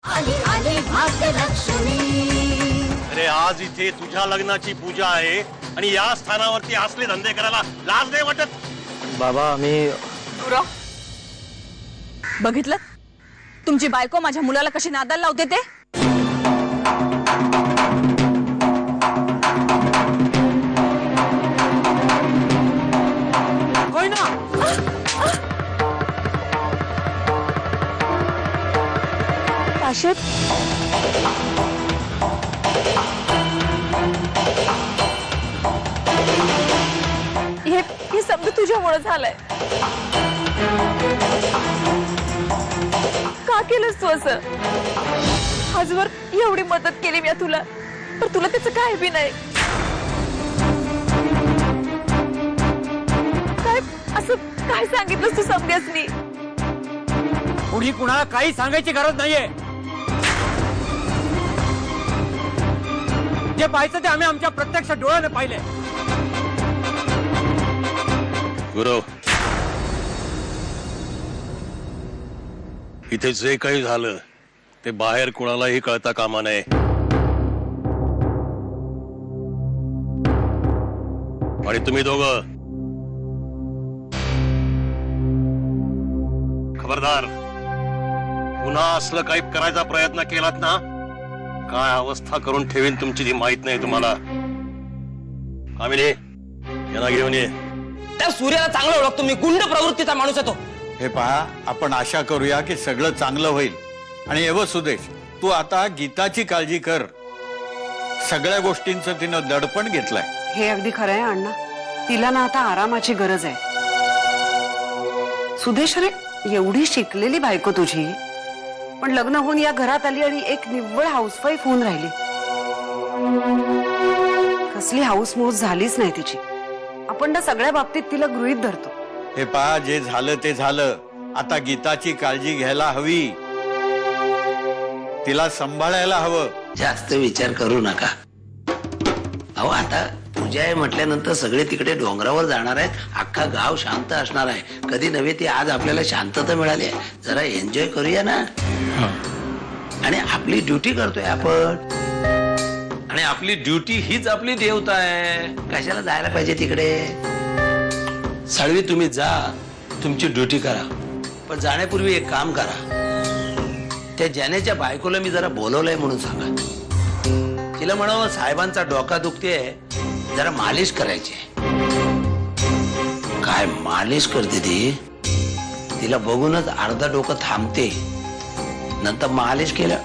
आली भाग्यलक्ष्मी। अरे आज इथे तुझ्या लग्नाची पूजा आहे आणि या स्थानावरती असले धंदे करायला लाज नाही वाटत? बाबा मी बघितलं तुमची बायको माझ्या मुलाला कशी नादाला लावते ते। होय ना काशीद हे समजा तुझ्यामुळे झालंय। का केलंस तू असं? आजवर एवढी मदत केली मी तुला, पण तुला त्याचं काय बी नाही। काय असं काय सांगितलंस तू समजासनी? पुढे कुणाला काही सांगायची गरज नाहीये। जे पाहायचं ते आम्ही आमच्या प्रत्यक्ष डोळ्याने पाहिले। गुरु, इथे जे काही झालं ते बाहेर कुणालाही कळता कामा नये। आणि तुम्ही दोघं खबरदार, पुन्हा असलं काही करायचा प्रयत्न केलात ना, काय अवस्था करून ठेवीन तुमची ती माहित नाही तुम्हाला। कामिनी, यांना घेऊन ये। त्या सूर्याला चांगलं ओळखतो मी, गुंड प्रवृत्तीचा माणूस आहे तो। हे पहा, आपण आशा करूया की सगळं चांगलं होईल। आणि एवढं सुदेश, तू आता गीताची काळजी कर। सगळ्या गोष्टींचं तिनं दडपण घेतलंय। हे अगदी खरं आहे अण्णा, तिला ना आता आरामाची गरज आहे। सुदेश, रे एवढी शिकलेली बायको तुझी, पण लग्न होऊन या घरात आली आणि एक निव्वळ हाऊसवाईफ होऊन राहिली। कसली हाऊस मौज झालीच नाही तिची। आपण ना सगळ्या बाबतीत तिला गृहीत धरतो। हे पहा, जे झालं ते झालं। आता गीताची काळजी घ्यायला हवी, तिला सांभाळायला हवं। जास्त विचार करू नका। अहो, आता पूजा आहे म्हटल्यानंतर सगळे तिकडे डोंगरावर जाणार आहेत, अख्खा गाव शांत असणार आहे। कधी नव्हे ती आज आपल्याला शांतता मिळाली आहे, जरा एन्जॉय करूया ना। आणि आपली ड्युटी करतोय आपण, आणि आपली ड्युटी हीच आपली देवता आहे। कशाला जायला पाहिजे तिकडे? साळवी, तुम्ही जा, तुमची ड्युटी करा, पण जाण्यापूर्वी एक काम करा। त्या जानेच्या बायकोला मी जरा बोलवलंय म्हणून सांगा। तिला म्हणावं, साहेबांचा डोका दुखतेय, जरा मालिश करायची। काय मालिश करते ती, तिला बघूनच अर्धा डोकं थांबते। नंतर मालिश केलं,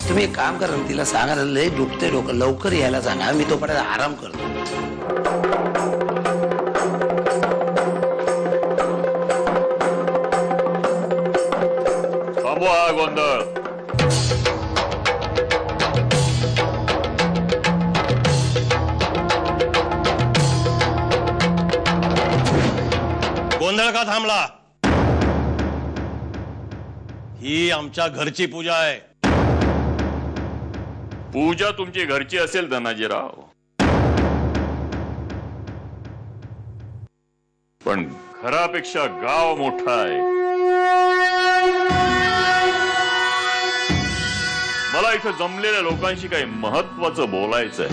तुम्ही एक काम करा, तिला सांगा लय दुखते डोकं, लवकर यायला सांगा, मी तोपर्यंत आराम करतो। थांबवा गोंधळ। गोंधळ का थांबला? ही आमच्या घरची पूजा आहे। पूजा तुमची घरची असेल धनाजीराव, पण घरापेक्षा गाव मोठा आहे। मला इथं जमलेल्या लोकांशी काही महत्वाचं बोलायचंय।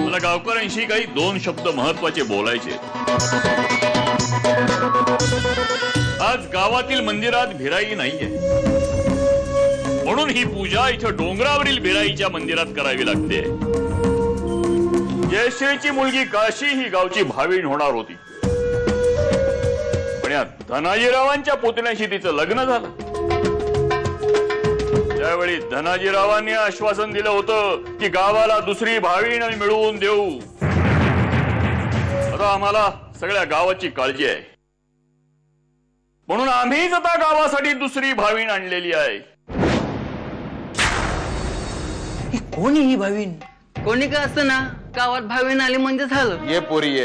मला गावकऱ्यांशी काही 2 शब्द महत्वाचे बोलायचे। आज गावातील मंदिरात भिराई नाहीये, म्हणून ही पूजा इथं डोंगरावरील भिराईच्या मंदिरात करावी लागते। जयश्रीची मुलगी काशी ही गावची भावीण होणार होती, पण या धनाजीरावांच्या पुतण्याशी तिचं लग्न झालं। त्यावेळी धनाजीरावांनी आश्वासन दिलं होतं की गावाला दुसरी भावीण आम्ही मिळवून देऊ। आता आम्हाला सगळ्या गावाची काळजी आहे, म्हणून आम्हीच आता गावासाठी दुसरी भावीण आणलेली आहे। कोणी ही भावीन? कोणी का असतं ना, गावात भावीन आली म्हणजे झालं। ये पोरी ये।